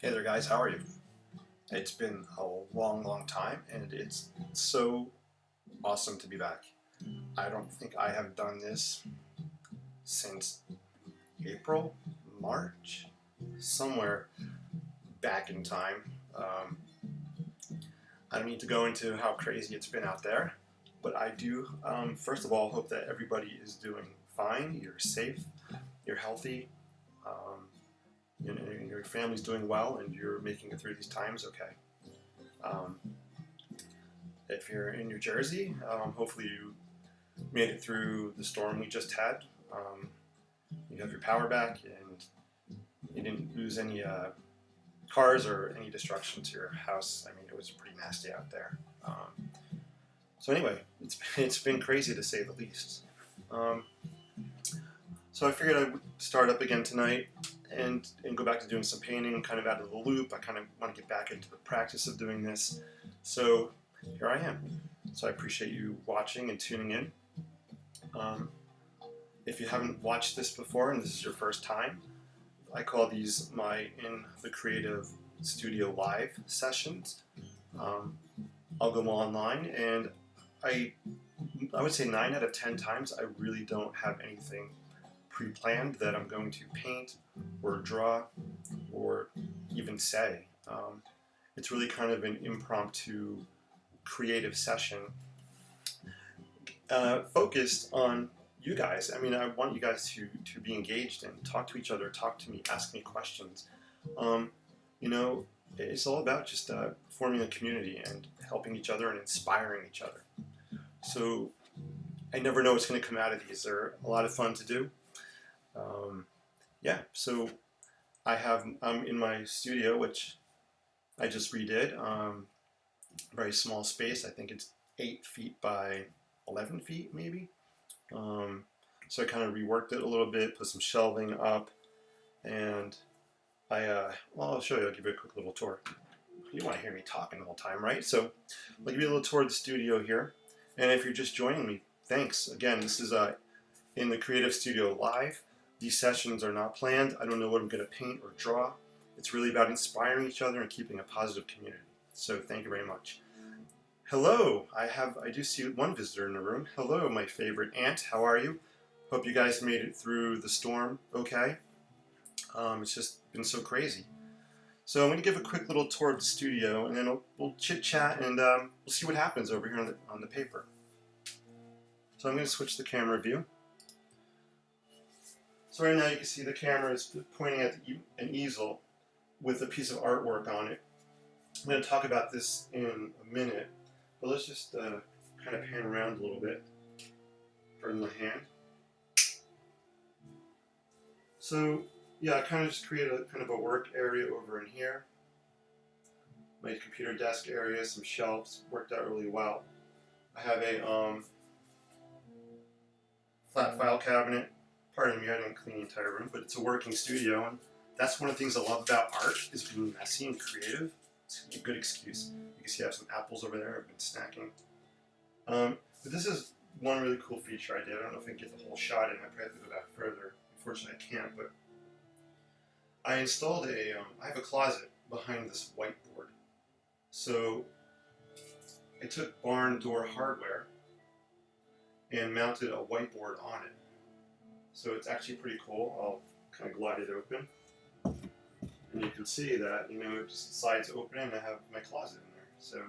Hey there, guys. How are you? It's been a long time, and it's so awesome to be back. I don't think I have done this since April, March, somewhere back in time. I don't need to go into how crazy it's been out there, but I do, first of all, hope that everybody is doing fine, you're safe, you're healthy, your family's doing well, and you're making it through these times okay. Um, if you're in New Jersey, hopefully you made it through the storm we just had. You have your power back, and you didn't lose any cars or any destruction to your house. I mean, it was pretty nasty out there. So anyway, it's been crazy to say the least. So I figured I would start up again tonight and go back to doing some painting, kind of out of the loop. I kind of want to get back into the practice of doing this. So here I am. So I appreciate you watching and tuning in. If you haven't watched this before and this is your first time, I call these my In the Creative Studio Live sessions. I'll go online, and I would say 9 out of 10 times I really don't have anything pre-planned that I'm going to paint or draw or even say. It's really kind of an impromptu creative session focused on you guys. I mean, I want you guys to be engaged and talk to each other, talk to me, ask me questions. You know, it's all about just forming a community and helping each other and inspiring each other. So I never know what's going to come out of these. They're a lot of fun to do. Yeah, so I'm in my studio, which I just redid. Very small space. I think it's 8 feet by 11 feet, maybe. So I kind of reworked it a little bit, put some shelving up, and well, I'll show you. I'll give you a quick little tour. You want to hear me talking the whole time, right? So I'll give you a little tour of the studio here. And if you're just joining me, thanks. Again, this is In the Creative Studio Live. These sessions are not planned. I don't know what I'm going to paint or draw. It's really about inspiring each other and keeping a positive community. So thank you very much. Hello, I do see one visitor in the room. Hello, my favorite aunt. How are you? Hope you guys made it through the storm okay. It's just been so crazy. So I'm going to give a quick little tour of the studio, and then we'll chit-chat, and we'll see what happens over here on the paper. So I'm going to switch the camera view. So right now you can see the camera is pointing at an easel with a piece of artwork on it. I'm going to talk about this in a minute, but let's just kind of pan around a little bit. Pardon my hand. So yeah, I kind of just created a kind of a work area over in here. My computer desk area, some shelves, worked out really well. I have a flat file cabinet. Pardon me, I didn't clean the entire room, but it's a working studio, and that's one of the things I love about art, is being messy and creative. It's a good excuse. You can see I have some apples over there. I've been snacking. But this is one really cool feature I did. I don't know if I can get the whole shot in. I probably have to go back further. Unfortunately, I can't, but I installed I have a closet behind this whiteboard. So I took barn door hardware and mounted a whiteboard on it. So it's actually pretty cool. I'll kind of glide it open. And you can see that, it just slides open, and I have my closet in there. So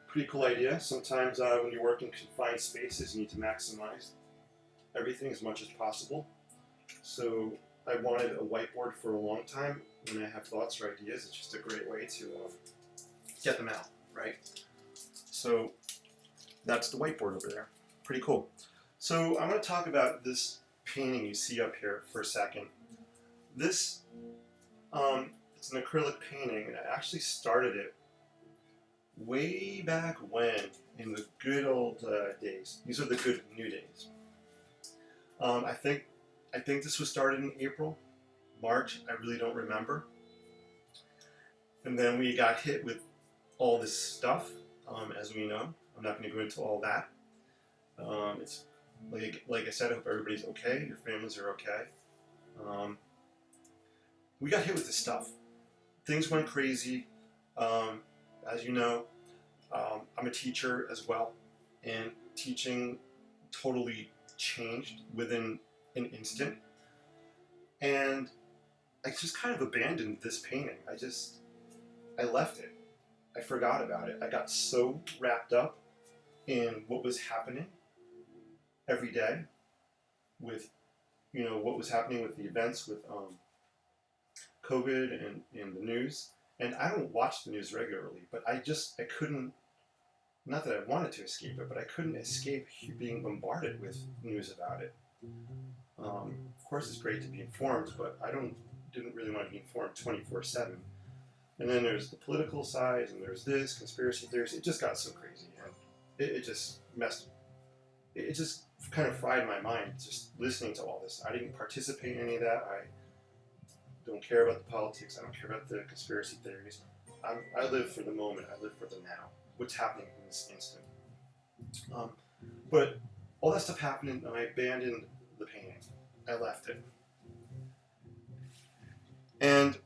pretty cool idea. Sometimes when you work in confined spaces, you need to maximize everything as much as possible. So I wanted a whiteboard for a long time. When I have thoughts or ideas, it's just a great way to get them out, right? So that's the whiteboard over there. Pretty cool. So I'm going to talk about this painting you see up here for a second. This, it's an acrylic painting, and I actually started it way back when, in the good old days. These are the good new days. I think this was started in April, March, I really don't remember. And then we got hit with all this stuff, as we know. I'm not going to go into all that. It's like I said, I hope everybody's okay, your families are okay. We got hit with this stuff. things went crazy. As you know, I'm a teacher as well, and teaching totally changed within an instant. And I just kind of abandoned this painting. I left it. I forgot about it. I got so wrapped up in what was happening every day with, what was happening with the events with COVID and the news. And I don't watch the news regularly, but I couldn't, not that I wanted to escape it, but I couldn't escape being bombarded with news about it. Of course, it's great to be informed, but didn't really want to be informed 24/7. And then there's the political side, and there's this conspiracy theories. It just got so crazy, and it just it just kind of fried my mind just listening to all this. I didn't participate in any of that. I don't care about the politics. I don't care about the conspiracy theories. I live for the moment. I live for the now. What's happening in this instant. But all that stuff happened, and I abandoned the painting. I left it. And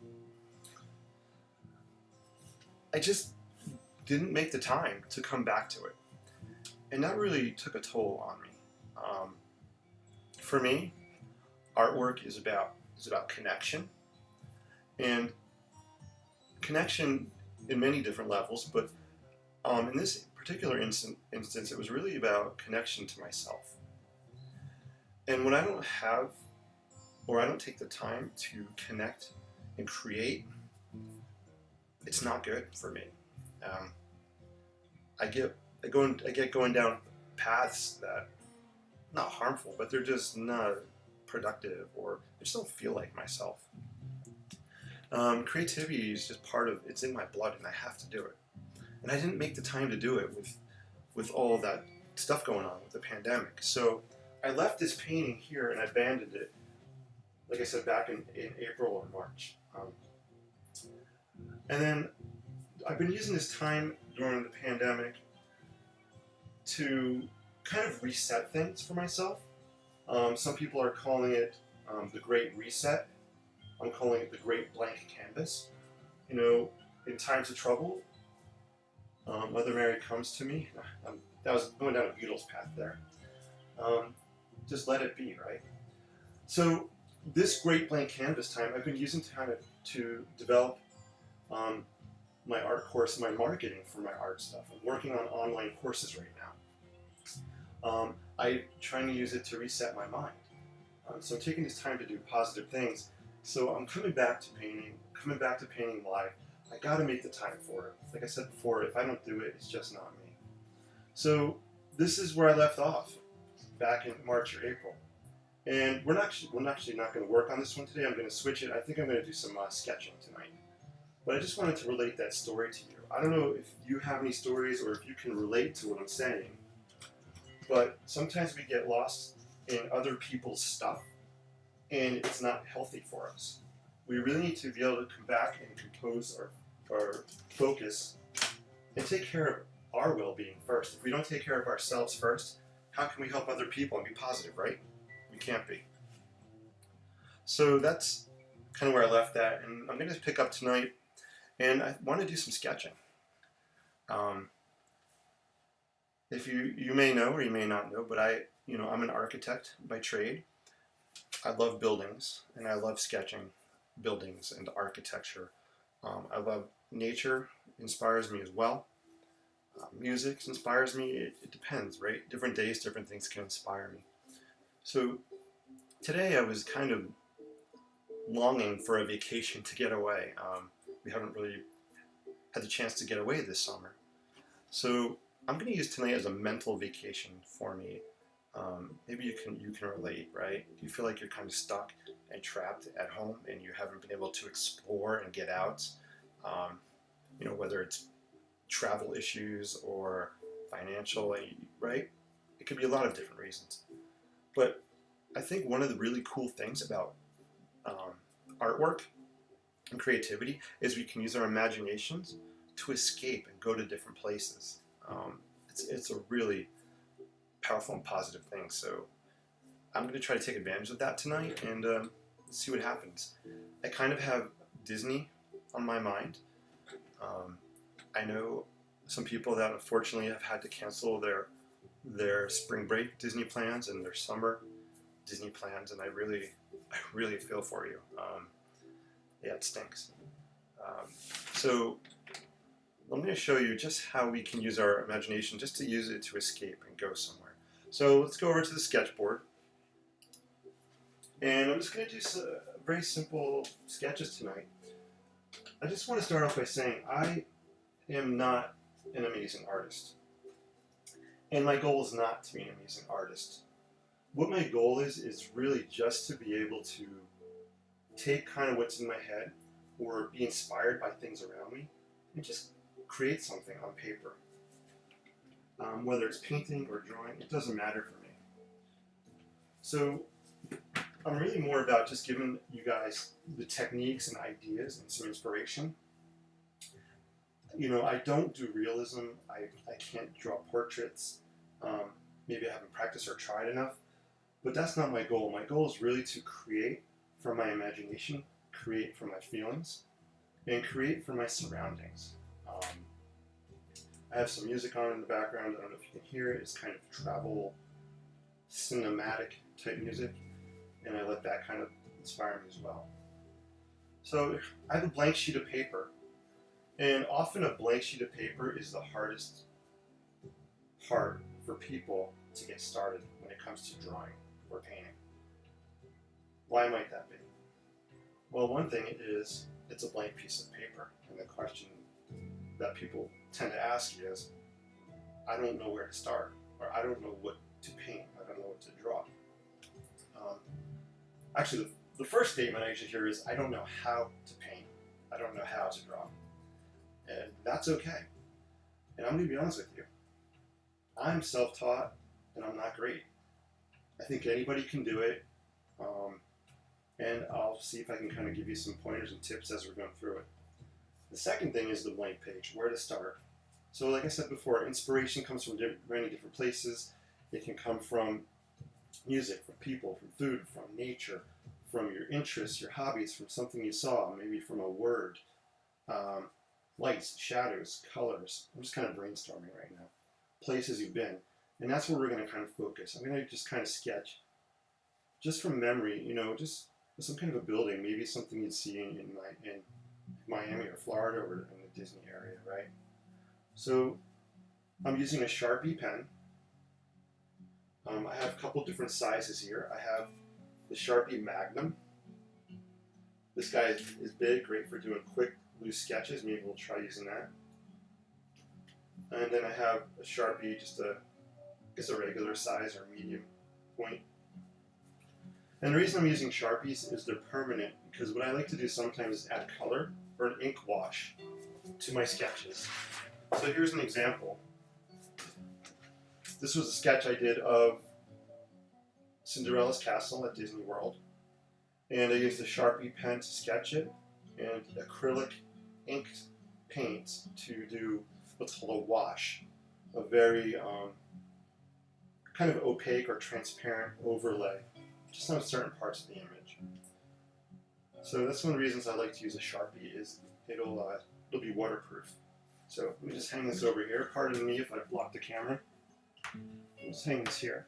I just didn't make the time to come back to it. And that really took a toll on me. For me, artwork is about connection. And connection in many different levels, but in this particular instance, it was really about connection to myself. And when I don't have, or I don't take the time to connect and create, it's not good for me. I get going down paths that not harmful, but they're just not productive, or I just don't feel like myself. Creativity is just it's in my blood, and I have to do it. And I didn't make the time to do it with all that stuff going on with the pandemic. So I left this painting here and I abandoned it, like I said, back in April or March. And then I've been using this time during the pandemic to kind of reset things for myself. Some people are calling it the Great Reset. I'm calling it the Great Blank Canvas. In times of trouble, Mother Mary comes to me. That was going down a Beatles path there. Just let it be, right? So this Great Blank Canvas time, I've been using to develop my art course, my marketing for my art stuff. I'm working on online courses right now. I'm trying to use it to reset my mind. So I'm taking this time to do positive things. So I'm coming back to painting live. I gotta make the time for it. Like I said before, if I don't do it, it's just not me. So this is where I left off, back in March or April. And we're actually not going to work on this one today. I'm going to switch it. I think I'm going to do some sketching tonight. But I just wanted to relate that story to you. I don't know if you have any stories or if you can relate to what I'm saying, but sometimes we get lost in other people's stuff, and it's not healthy for us. We really need to be able to come back and compose our focus and take care of our well-being first. If we don't take care of ourselves first, how can we help other people and be positive, right? We can't be. So that's kind of where I left that, and I'm going to pick up tonight, and I want to do some sketching. If you may know or you may not know, but I'm an architect by trade. I love buildings, and I love sketching buildings and architecture. I love nature, inspires me as well. Music inspires me. It depends, right? Different days, different things can inspire me. So today I was kind of longing for a vacation to get away. We haven't really had the chance to get away this summer. So I'm going to use tonight as a mental vacation for me. Maybe you can relate, right? Do you feel like you're kind of stuck and trapped at home and you haven't been able to explore and get out? Whether it's travel issues or financial, right? It could be a lot of different reasons. But I think one of the really cool things about artwork and creativity is we can use our imaginations to escape and go to different places. It's a really powerful and positive thing. So I'm going to try to take advantage of that tonight and see what happens. I kind of have Disney on my mind. I know some people that unfortunately have had to cancel their spring break Disney plans and their summer Disney plans, and I really feel for you. Yeah, it stinks. So let me show you just how we can use our imagination just to use it to escape and go somewhere. So let's go over to the sketchboard. And I'm just going to do some very simple sketches tonight. I just want to start off by saying I am not an amazing artist. And my goal is not to be an amazing artist. What my goal is really just to be able to take kind of what's in my head or be inspired by things around me and just create something on paper. Whether it's painting or drawing, it doesn't matter for me. So I'm really more about just giving you guys the techniques and ideas and some inspiration. You know, I don't do realism. I can't draw portraits. Maybe I haven't practiced or tried enough. But that's not my goal. My goal is really to create from my imagination, create from my feelings, and create from my surroundings. I have some music on in the background. I don't know if you can hear it. It's kind of travel, cinematic type music. And I let that kind of inspire me as well. So I have a blank sheet of paper, and often a blank sheet of paper is the hardest part for people to get started when it comes to drawing or painting. Why might that be? Well, one thing is it's a blank piece of paper, and the question that people tend to ask is, I don't know where to start, or I don't know what to paint, I don't know what to draw. Actually, the first statement I usually hear is, I don't know how to paint. I don't know how to draw. And that's okay. And I'm going to be honest with you. I'm self-taught, and I'm not great. I think anybody can do it. And I'll see if I can kind of give you some pointers and tips as we're going through it. The second thing is the blank page, where to start. So like I said before, inspiration comes from many different places. It can come from music, from people, from food, from nature, from your interests, your hobbies, from something you saw, maybe from a word, lights, shadows, colors. I'm just kind of brainstorming right now. Places you've been. And that's where we're going to kind of focus. I'm going to just kind of sketch, just from memory, you know, just some kind of a building, maybe something you'd see in Miami or Florida or in the Disney area, right? So I'm using a Sharpie pen. I have a couple different sizes here. I have the Sharpie Magnum. This guy is big, great for doing quick, loose sketches. Maybe we'll try using that. And then I have a Sharpie, just I guess a regular size or medium point. And the reason I'm using Sharpies is they're permanent, because what I like to do sometimes is add color or an ink wash to my sketches. So here's an example. This was a sketch I did of Cinderella's castle at Disney World. And I used a Sharpie pen to sketch it and acrylic inked paints to do what's called a wash, a very kind of opaque or transparent overlay just on certain parts of the image. So that's one of the reasons I like to use a Sharpie, is it'll be waterproof. So let me just hang this over here. Pardon me if I block the camera. I'll just hang this here.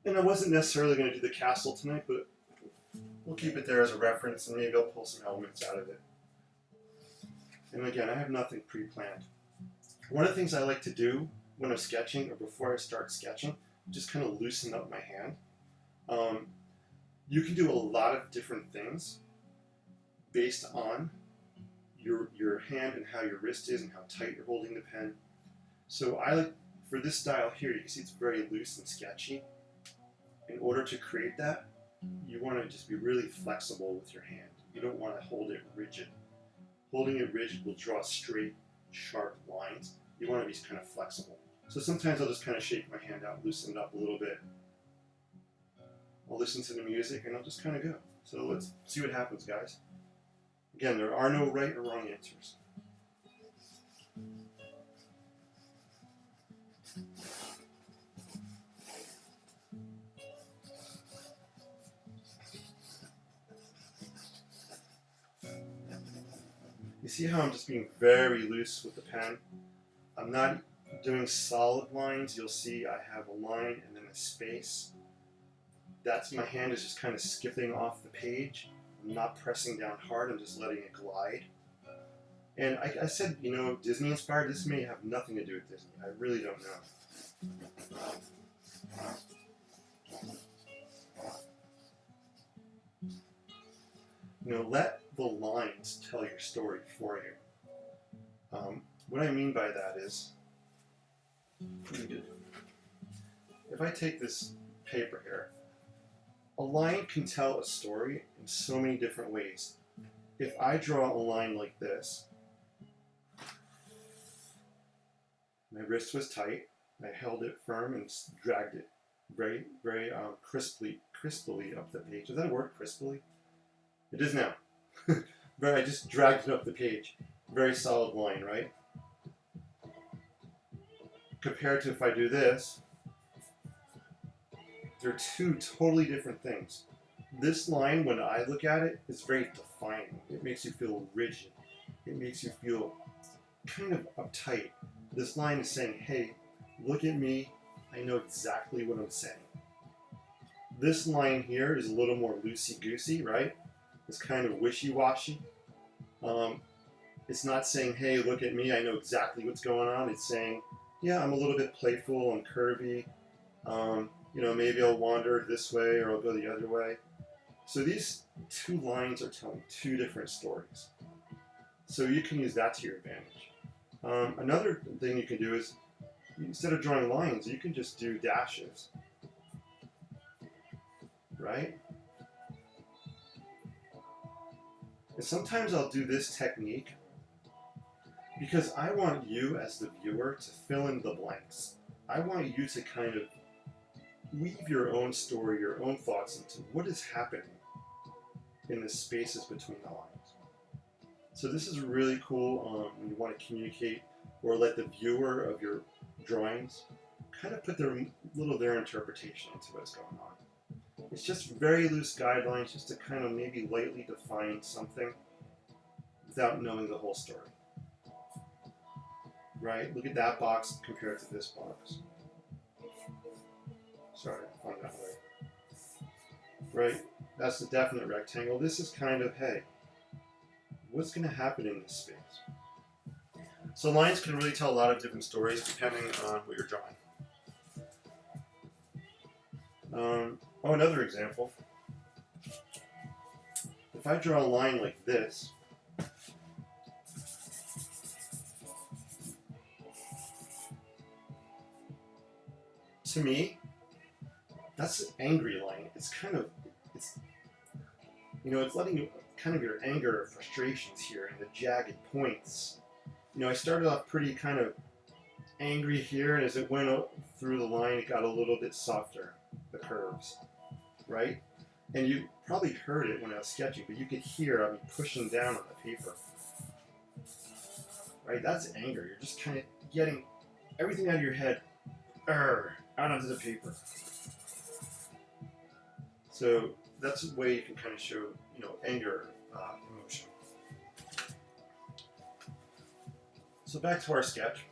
And I wasn't necessarily going to do the castle tonight, but we'll keep it there as a reference, and maybe I'll pull some elements out of it. And again, I have nothing pre-planned. One of the things I like to do when I'm sketching, or before I start sketching, just kind of loosen up my hand. You can do a lot of different things based on your hand and how your wrist is and how tight you're holding the pen. So I like, for this style here, you can see it's very loose and sketchy. In order to create that, you want to just be really flexible with your hand. You don't want to hold it rigid. Holding it rigid will draw straight, sharp lines. You want to be kind of flexible. So sometimes I'll just kind of shake my hand out, loosen it up a little bit. I'll listen to the music and I'll just kind of go. So let's see what happens, guys. Again, there are no right or wrong answers. You see how I'm just being very loose with the pen? I'm not doing solid lines. You'll see I have a line and then a space. That's my hand is just kind of skipping off the page. I'm not pressing down hard, I'm just letting it glide. And I said, you know, Disney inspired. This may have nothing to do with Disney. I really don't know. You know, let the lines tell your story for you. What I mean by that is, if I take this paper here, a line can tell a story in so many different ways. If I draw a line like this, my wrist was tight, I held it firm and dragged it very, very crisply up the page. Is that a word, crisply? It is now. But I just dragged it up the page. Very solid line, right? Compared to if I do this, they're two totally different things. This line, when I look at it, is very defining. It makes you feel rigid. It makes you feel kind of uptight. This line is saying, hey, look at me. I know exactly what I'm saying. This line here is a little more loosey-goosey, right? It's kind of wishy-washy. It's not saying, hey, look at me. I know exactly what's going on. It's saying, yeah, I'm a little bit playful and curvy. You know, maybe I'll wander this way or I'll go the other way. So these two lines are telling two different stories. So you can use that to your advantage. Another thing you can do is, instead of drawing lines, you can just do dashes. Right? And sometimes I'll do this technique because I want you as the viewer to fill in the blanks. I want you to kind of weave your own story, your own thoughts into what is happening in the spaces between the lines. So this is really cool when you want to communicate or let the viewer of your drawings kind of put their interpretation into what's going on. It's just very loose guidelines just to kind of maybe lightly define something without knowing the whole story. Right? Look at that box compared to this box. Sorry, I found that way. Right? That's the definite rectangle. This is kind of, hey, what's going to happen in this space? So lines can really tell a lot of different stories depending on what you're drawing. Another example. If I draw a line like this, to me, that's an angry line. It's kind of, it's letting you kind of your anger or frustrations here and the jagged points. You know, I started off pretty kind of angry here, and as it went through the line, it got a little bit softer, the curves, right? And you probably heard it when I was sketching, but you could hear me pushing down on the paper. Right? That's anger. You're just kind of getting everything out of your head, out onto the paper. So that's a way you can kind of show, anger, emotion. So back to our sketch.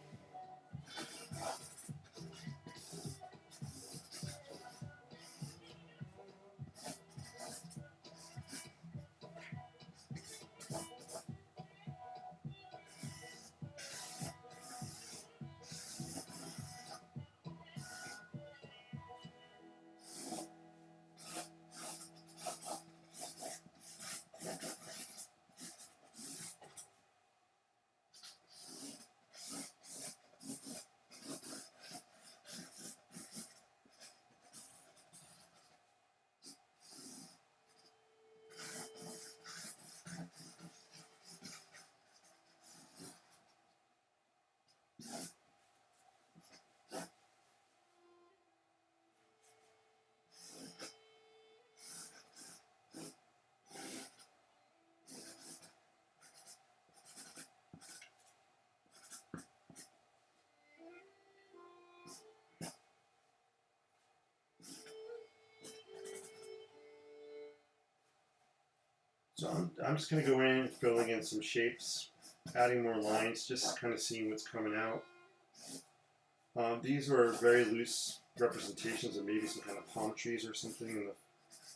So I'm just going to go in, filling in some shapes. adding more lines, just kind of seeing what's coming out. These are very loose representations of maybe some kind of palm trees or something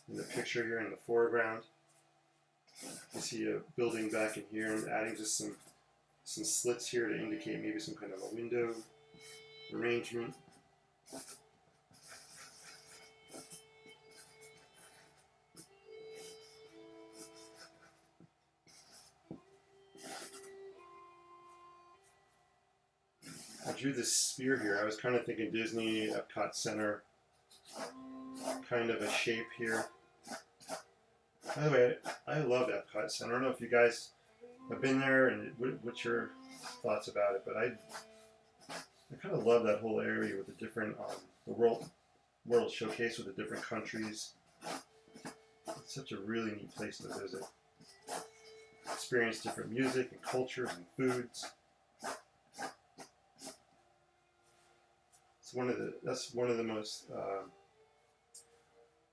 in the picture here in the foreground. You see a building back in here, and adding just some slits here to indicate maybe some kind of a window arrangement. I drew this sphere here. I was kind of thinking Disney, Epcot Center, kind of a shape here. By the way, I love Epcot Center. I don't know if you guys have been there and what's your thoughts about it, but I kind of love that whole area with the different, the world showcase with the different countries. It's such a really neat place to visit. Experience different music and cultures and foods. That's one of the most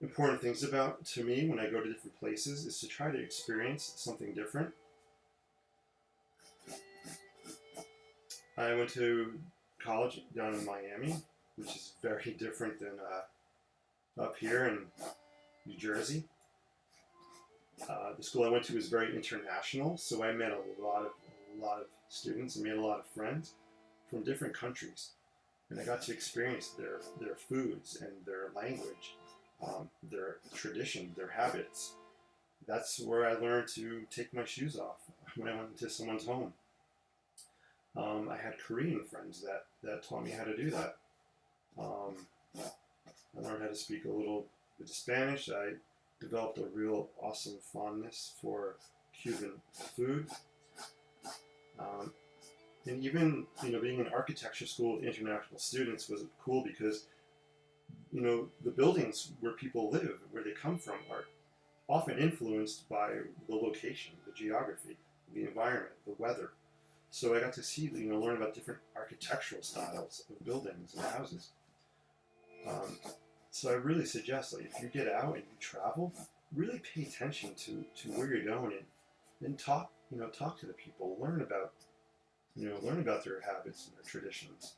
important things to me when I go to different places is to try to experience something different. I went to college down in Miami, which is very different than up here in New Jersey. The school I went to was very international, so I met a lot of students and made a lot of friends from different countries. And I got to experience their foods and their language, their tradition, their habits. That's where I learned to take my shoes off when I went into someone's home. I had Korean friends that taught me how to do that. I learned how to speak a little bit of Spanish. I developed a real awesome fondness for Cuban food. And even, being in architecture school with international students was cool because, the buildings where people live, where they come from, are often influenced by the location, the geography, the environment, the weather. So I got to see, learn about different architectural styles of buildings and houses. So I really suggest, if you get out and you travel, really pay attention to where you're going and talk to the people, learn about their habits and their traditions.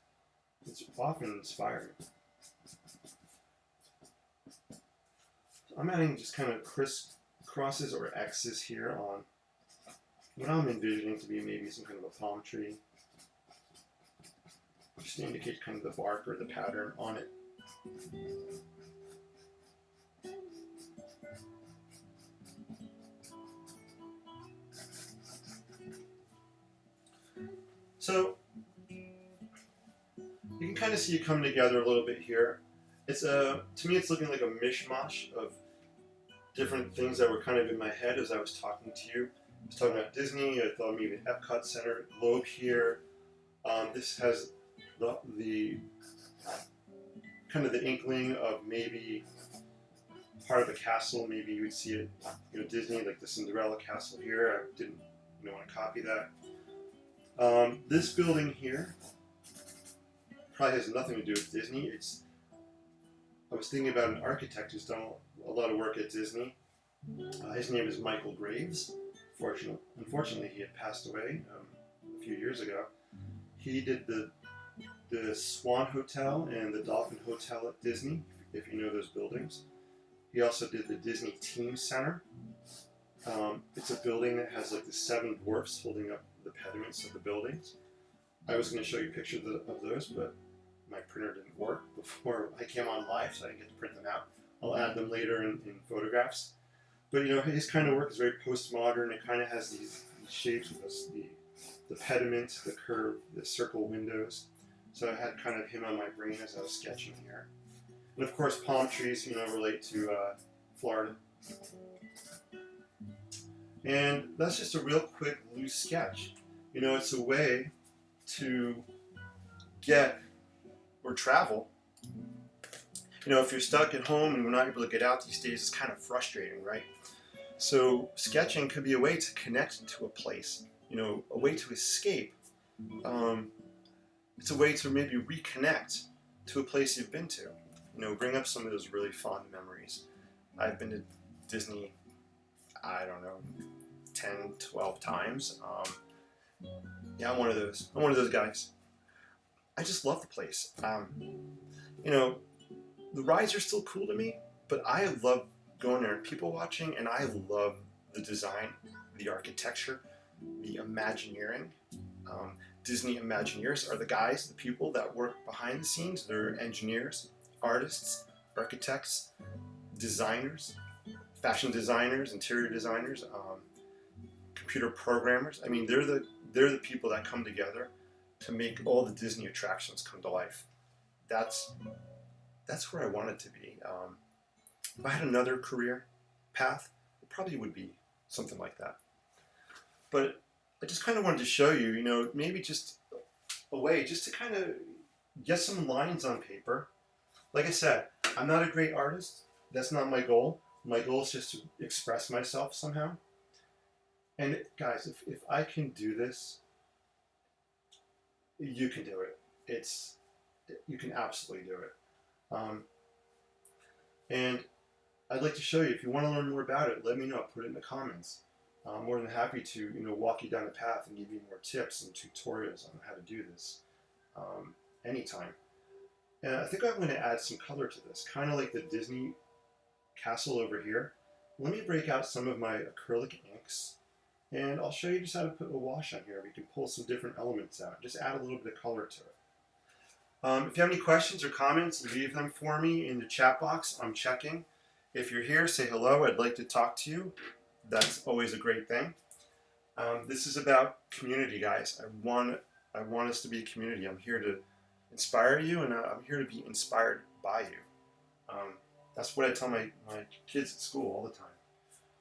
It's often inspiring. I'm adding just kind of crisscrosses or X's here on what I'm envisioning to be maybe some kind of a palm tree, just to indicate kind of the bark or the pattern on it. So you can kind of see it coming together a little bit here. It's to me, it's looking like a mishmash of different things that were kind of in my head as I was talking to you. I was talking about Disney. I thought maybe an Epcot Center globe here. This has the kind of the inkling of maybe part of a castle. Maybe you would see it, Disney, like the Cinderella castle here. I didn't, want to copy that. This building here probably has nothing to do with Disney. I was thinking about an architect who's done a lot of work at Disney. His name is Michael Graves. Unfortunately, he had passed away a few years ago. He did the Swan Hotel and the Dolphin Hotel at Disney, if you know those buildings. He also did the Disney Team Center. It's a building that has like the 7 dwarfs holding up the pediments of the buildings. I was going to show you pictures of those, but my printer didn't work before I came on live, so I didn't get to print them out. I'll add them later in photographs. But his kind of work is very postmodern. It kind of has these shapes with the pediment, the curve, the circle windows. So I had kind of him on my brain as I was sketching here. And of course, palm trees, relate to Florida. And that's just a real quick, loose sketch. It's a way to get or travel. If you're stuck at home and you're not able to get out these days, it's kind of frustrating, right? So sketching could be a way to connect to a place, a way to escape. It's a way to maybe reconnect to a place you've been to. Bring up some of those really fond memories. I've been to Disney, I don't know, 10, 12 times. Yeah, I'm one of those. I'm one of those guys. I just love the place. You know, the rides are still cool to me, but I love going there and people watching, and I love the design, the architecture, the Imagineering. Um, Disney Imagineers are the guys, the people that work behind the scenes. They're engineers, artists, architects, designers, fashion designers, interior designers, computer programmers. I mean, they're the people that come together to make all the Disney attractions come to life. That's where I want it to be. If I had another career path, it probably would be something like that. But I just kind of wanted to show you, you know, maybe just a way just to kind of get some lines on paper. Like I said, I'm not a great artist. That's not my goal. My goal is just to express myself somehow. And guys, if I can do this, you can do it. You can absolutely do it. And I'd like to show you. If you want to learn more about it, let me know. Put it in the comments. I'm more than happy to, you know, walk you down the path and give you more tips and tutorials on how to do this anytime. And I think I'm going to add some color to this, kind of like the Disney castle over here. Let me break out some of my acrylic inks, and I'll show you just how to put a wash on here. We can pull some different elements out, just add a little bit of color to it. If you have any questions or comments, leave them for me in the chat box. I'm checking. If you're here, say hello. I'd like to talk to you. That's always a great thing. This is about community, guys. I want us to be a community. I'm here to inspire you, and I'm here to be inspired by you. That's what I tell my kids at school all the time.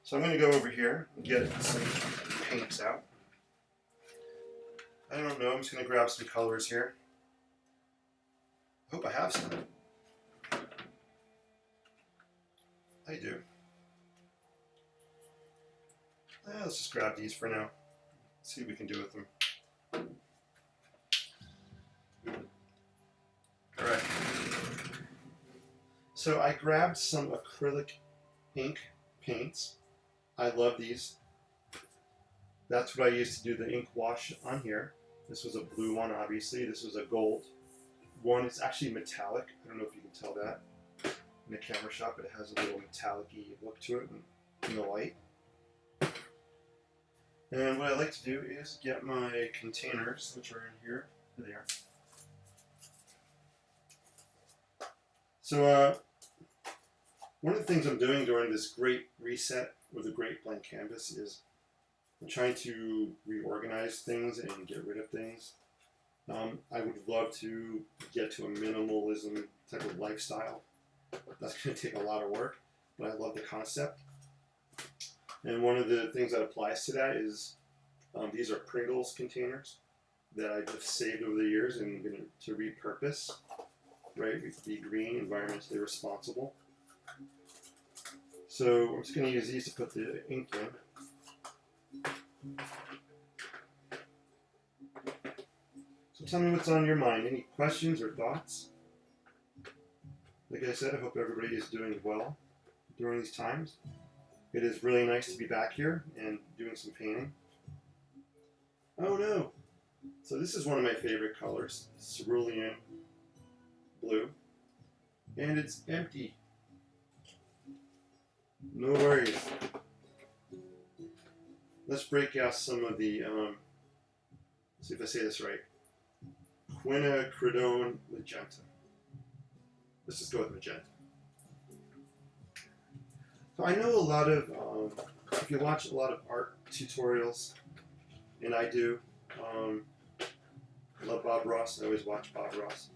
So I'm going to go over here and get some paints out. I don't know. I'm just going to grab some colors here. I hope I have some. I do. Let's just grab these for now. See what we can do with them. Alright. So I grabbed some acrylic ink paints. I love these. That's what I used to do the ink wash on here. This was a blue one, obviously. This was a gold one. It's actually metallic. I don't know if you can tell that in the camera shot, but it has a little metallic-y look to it in the light. And what I like to do is get my containers, which are in here. There they are. So one of the things I'm doing during this great reset with a great blank canvas is I'm trying to reorganize things and get rid of things. I would love to get to a minimalism type of lifestyle. That's going to take a lot of work, but I love the concept. And one of the things that applies to that is these are Pringles containers that I just saved over the years and I'm going to repurpose, right? Be green, environmentally responsible. So I'm just going to use these to put the ink in. So tell me what's on your mind. Any questions or thoughts? Like I said, I hope everybody is doing well during these times. It is really nice to be back here and doing some painting. Oh no! So this is one of my favorite colors, cerulean blue. And it's empty. No worries. Let's break out some of the, see if I say this right, quinacridone magenta. Let's just go with magenta. So I know a lot of, if you watch a lot of art tutorials, and I do, I love Bob Ross, I always watch Bob Ross.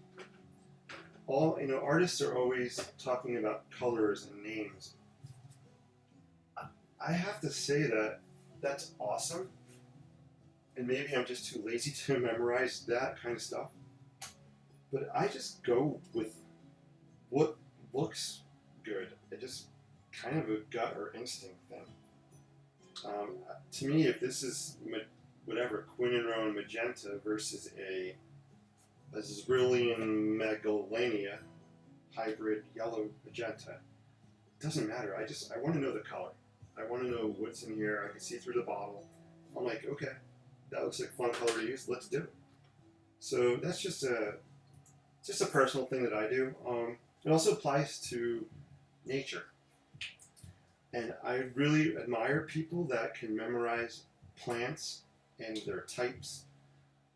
Artists are always talking about colors and names. I have to say that that's awesome, and maybe I'm just too lazy to memorize that kind of stuff, but I just go with what looks good. It just kind of a gut or instinct thing. To me, if this is whatever quinacridone magenta versus a cerulean megalania hybrid yellow magenta, it doesn't matter. I want to know the color. I want to know what's in here. I can see through the bottle. I'm like, okay, that looks like a fun color to use. Let's do it. So that's just a personal thing that I do. It also applies to nature. And I really admire people that can memorize plants and their types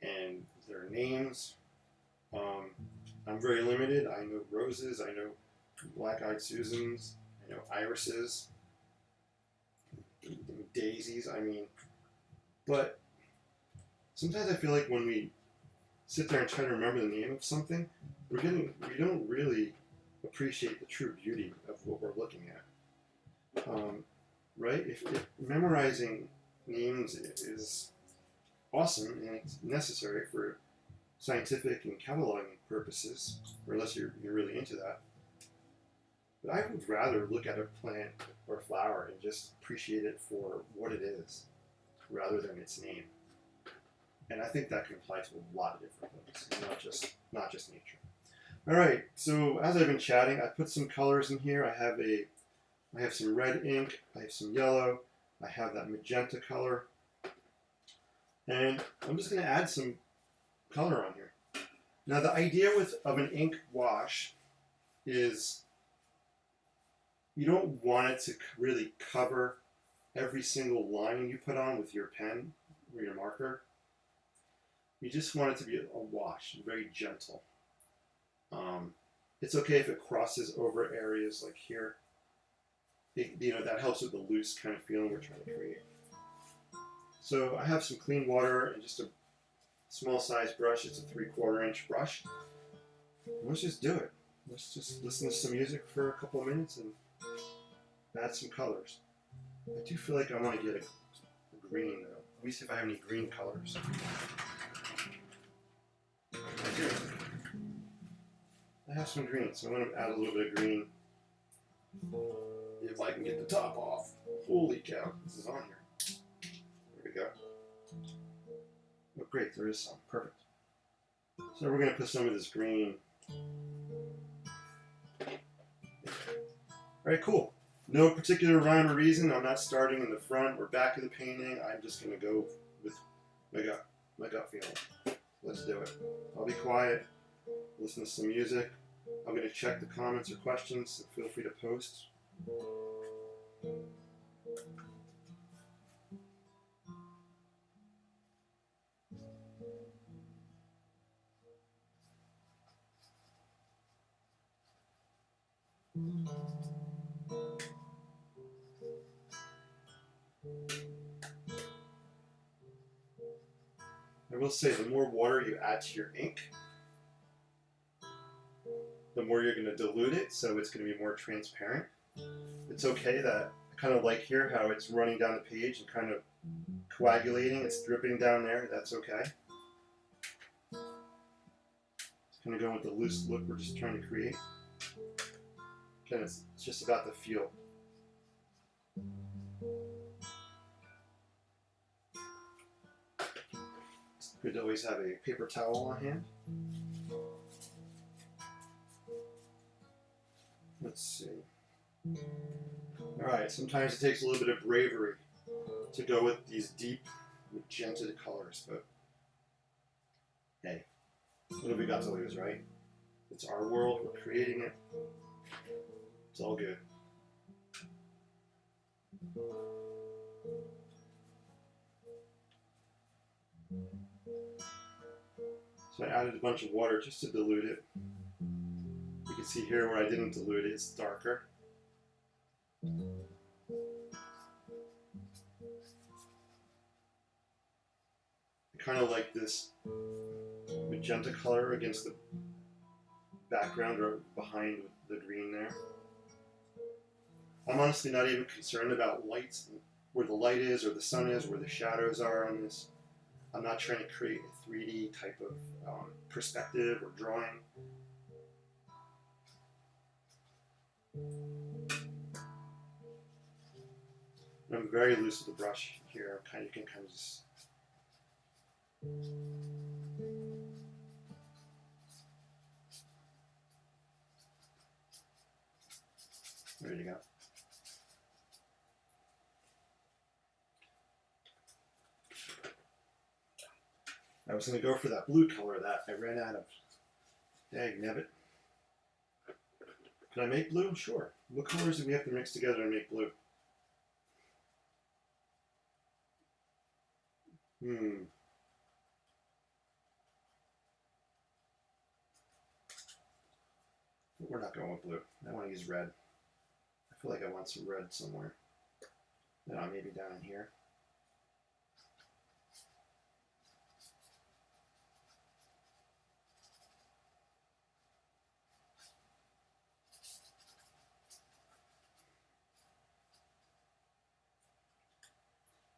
and their names. I'm very limited. I know roses, I know black-eyed Susans, I know irises, daisies, but sometimes I feel like when we sit there and try to remember the name of something, we don't really appreciate the true beauty of what we're looking at. Right? If memorizing names is awesome and it's necessary for scientific and cataloging purposes, or unless you're really into that. But I would rather look at a plant or flower and just appreciate it for what it is, rather than its name. And I think that can apply to a lot of different things, not just nature. All right. So as I've been chatting, I put some colors in here. I have some red ink. I have some yellow. I have that magenta color, and I'm just going to add some color on here. Now the idea of an ink wash is you don't want it to really cover every single line you put on with your pen or your marker. You just want it to be a wash, very gentle. It's okay if it crosses over areas like here. That helps with the loose kind of feeling we're trying to create. So I have some clean water and just a small size brush. It's a 3/4 inch brush. And let's just do it. Let's just listen to some music for a couple of minutes and add some colors. I do feel like I want to get a green though. Let me see if I have any green colors. I do. I have some green, so I'm going to add a little bit of green. If I can get the top off. Holy cow, this is on here. There we go. Oh great, there is some. Perfect. So we're going to put some of this green. Alright, cool. No particular rhyme or reason. I'm not starting in the front or back of the painting. I'm just going to go with my gut feeling. Let's do it. I'll be quiet, listen to some music. I'm going to check the comments or questions, so feel free to post. I will say the more water you add to your ink, the more you're going to dilute it, so it's going to be more transparent. It's okay that I kind of like here how it's running down the page and kind of coagulating, it's dripping down there, that's okay. It's going to go with the loose look we're just trying to create. Again, it's just about the feel. It's good to always have a paper towel on hand. Let's see. Alright, sometimes it takes a little bit of bravery to go with these deep magenta colors, but hey, what have we got to lose, right? It's our world, we're creating it. It's all good. So I added a bunch of water just to dilute it. You can see here where I didn't dilute it, it's darker. I kind of like this magenta color against the background or behind the green there. I'm honestly not even concerned about lights, where the light is or the sun is, where the shadows are on this. I'm not trying to create a 3D type of perspective or drawing. I'm very loose with the brush here. You can kind of just. Ready to go. I was going to go for that blue color that I ran out of. Dag nabbit. Can I make blue? Sure. What colors do we have to mix together to make blue? We're not going with blue. I want to use red. I feel like I want some red somewhere. Maybe down in here.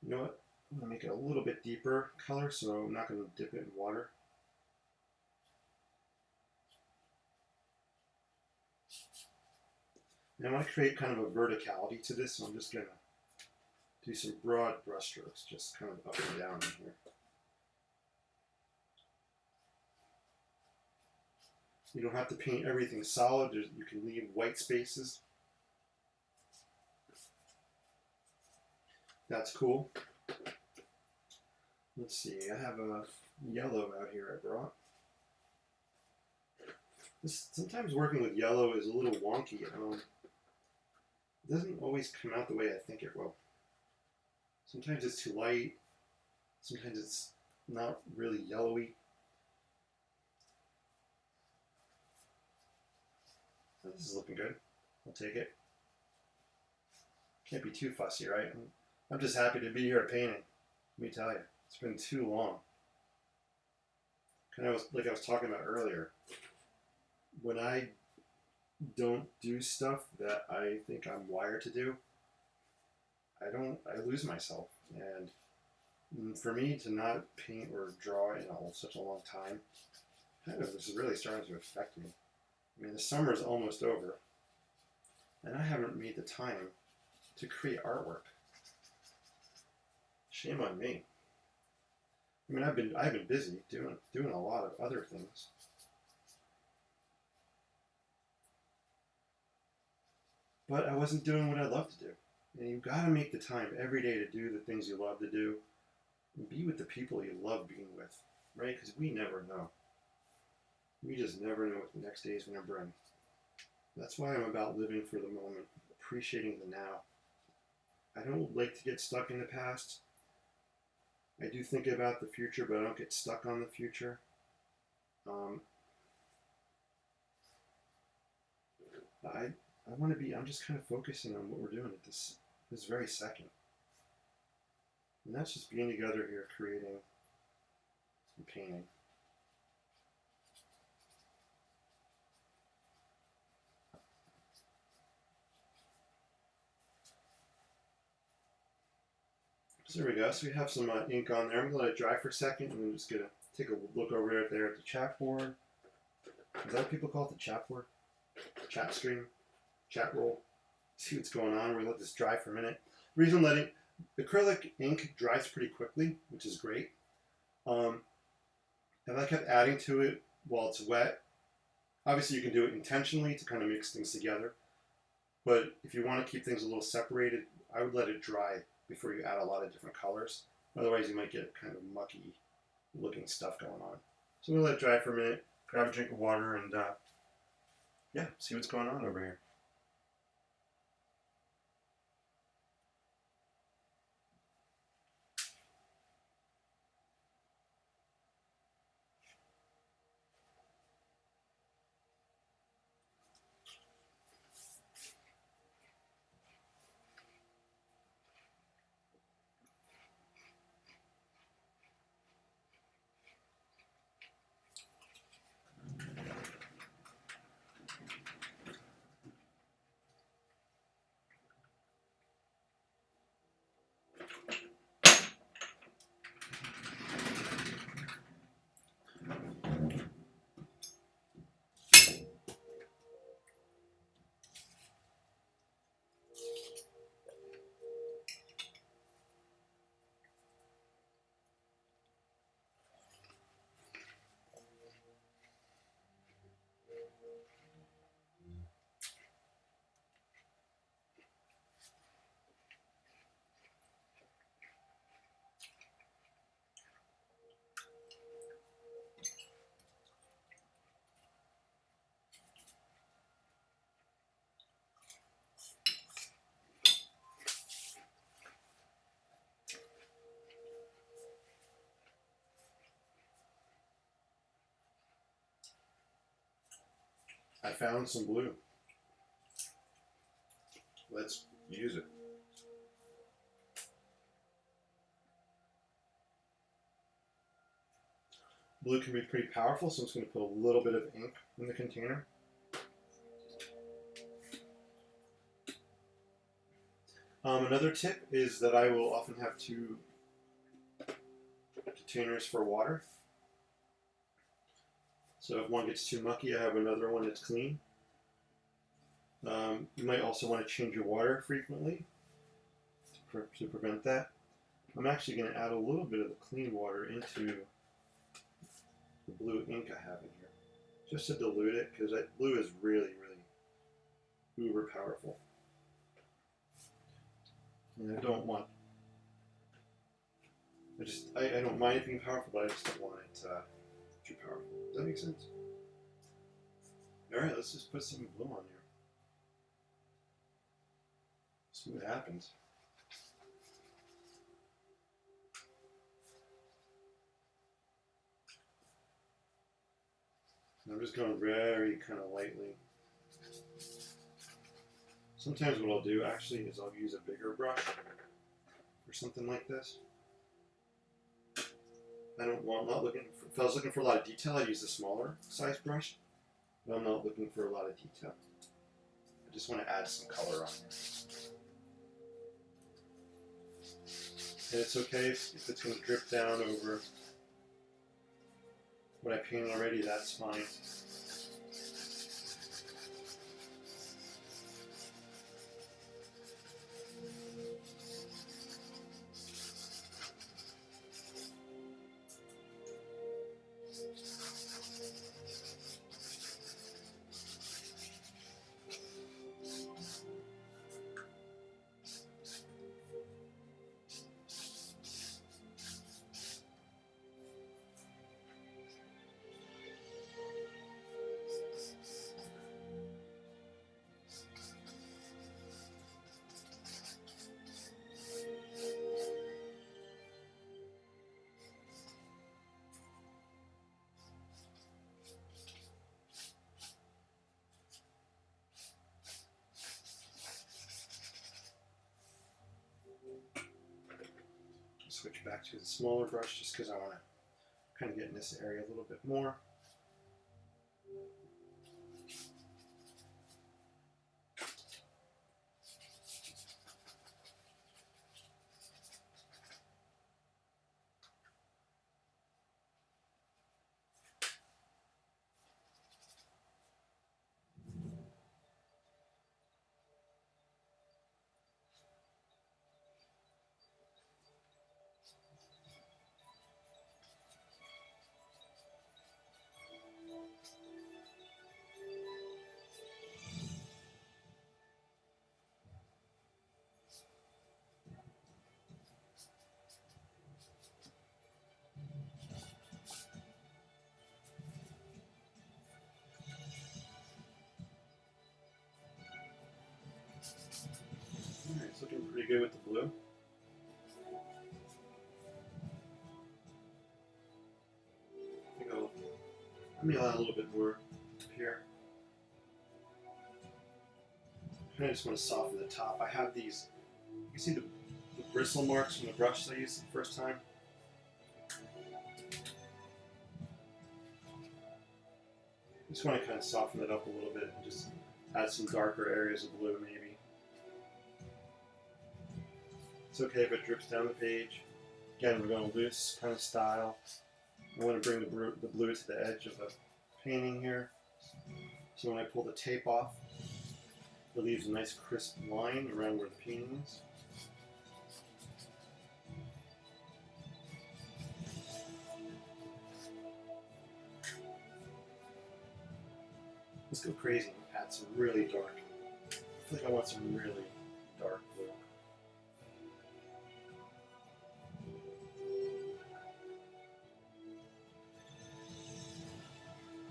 You know what? I'm going to make it a little bit deeper color, so I'm not going to dip it in water. And I want to create kind of a verticality to this, so I'm just going to do some broad brush strokes, just kind of up and down in here. You don't have to paint everything solid. You can leave white spaces. That's cool. Let's see, I have a yellow out here I brought. Sometimes working with yellow is a little wonky. It doesn't always come out the way I think it will. Sometimes it's too light. Sometimes it's not really yellowy. This is looking good. I'll take it. Can't be too fussy, right? I'm just happy to be here painting. Let me tell you, it's been too long. Like I was talking about earlier, when I don't do stuff that I think I'm wired to do, I lose myself. And for me to not paint or draw in such a long time, this is really starting to affect me. I mean, the summer is almost over, and I haven't made the time to create artwork. Shame on me. I mean, I've been busy doing a lot of other things. But I wasn't doing what I love to do. And you've got to make the time every day to do the things you love to do. And be with the people you love being with, right? Because we never know. We just never know what the next day is going to bring. That's why I'm about living for the moment, appreciating the now. I don't like to get stuck in the past. I do think about the future, but I don't get stuck on the future. I'm just kind of focusing on what we're doing at this very second. And that's just being together here, creating and painting. So there we go. So we have some ink on there. I'm going to let it dry for a second, and I'm just going to take a look over there at the chat board. Is that what people call it, the chat board? Chat stream? Chat roll? See what's going on. We're going to let this dry for a minute. The reason I'm letting acrylic ink dries pretty quickly, which is great. If I kept adding to it while it's wet, obviously you can do it intentionally to kind of mix things together. But if you want to keep things a little separated, I would let it dry before you add a lot of different colors. Otherwise you might get kind of mucky looking stuff going on. So we'll let it dry for a minute, grab a drink of water, and yeah, see what's going on over here. I found some blue. Let's use it. Blue can be pretty powerful, so I'm just going to put a little bit of ink in the container. Another tip is that I will often have two containers for water. So if one gets too mucky, I have another one that's clean. You might also want to change your water frequently to prevent that. I'm actually going to add a little bit of the clean water into the blue ink I have in here, just to dilute it, because that blue is really, really uber powerful. And I don't want, I don't mind it being powerful, but I just don't want it too powerful. Does that make sense? Alright, let's just put some blue on here. See what happens. I'm just going very kind of lightly. Sometimes what I'll do actually is I'll use a bigger brush for something like this. If I was looking for a lot of detail, I'd use a smaller size brush, but I'm not looking for a lot of detail. I just want to add some color on here. And it's okay if it's going to drip down over what I painted already, that's fine. Switch back to the smaller brush just because I want to kind of get in this area a little bit more. Alright, it's looking pretty good with the blue. I think let me add a little bit more up here. I just want to soften the top. I have these, you can see the bristle marks from the brush I used the first time. Just want to kind of soften it up a little bit and just add some darker areas of blue maybe. It's okay if it drips down the page. Again, we're going loose kind of style. I want to bring the blue to the edge of the painting here. So when I pull the tape off, it leaves a nice crisp line around where the painting is. Let's go crazy and add some really dark. I feel like I want some really dark blue.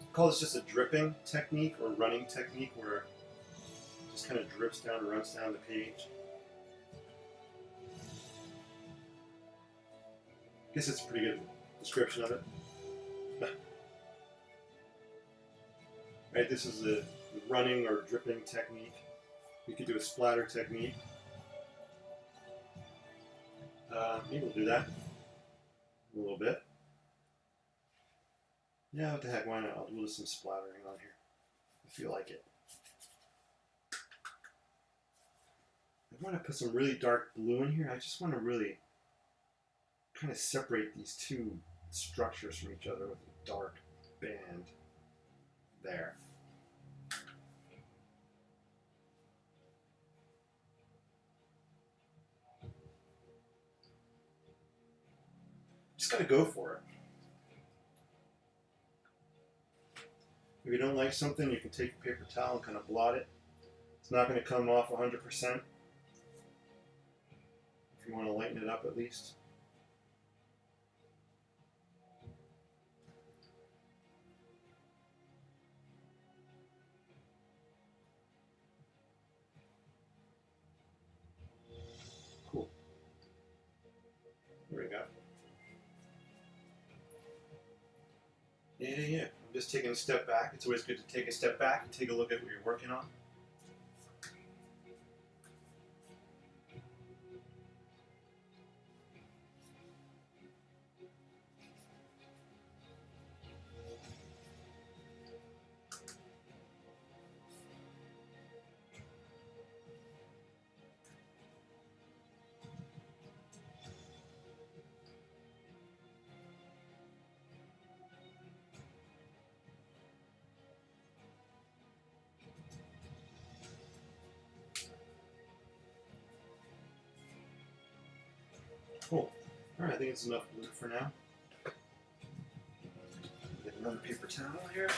I call this just a dripping technique or running technique where it just kind of drips down and runs down the page. I guess it's a pretty good description of it. Right, this is the running or dripping technique. You could do a splatter technique. Maybe we'll do that a little bit. Yeah, what the heck, why not? I'll do some splattering on here. I feel like it. I want to put some really dark blue in here. I just want to really kind of separate these two structures from each other with a dark band there. Just gotta go for it. If you don't like something, you can take a paper towel and kind of blot it. It's not going to come off 100%. If you want to lighten it up at least. Cool. There we go. Yeah. I'm just taking a step back. It's always good to take a step back and take a look at what you're working on. Cool. Alright, I think it's enough blue for now. Get another paper towel here.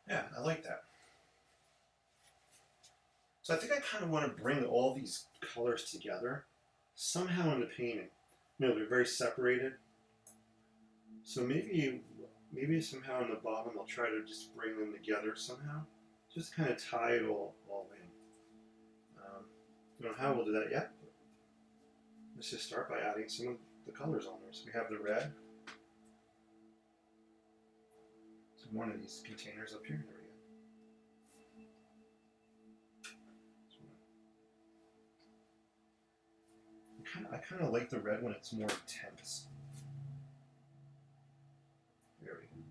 Yeah, I like that. So I think I kind of want to bring all these colors together somehow in the painting. You know, they're very separated. So maybe somehow in the bottom I'll try to just bring them together somehow. Just kind of tie it all in. Don't know how we'll do that yet. Let's just start by adding some of the colors on there. So we have the red. So one of these containers up here. There we go. I kind of like the red when it's more intense. There we go.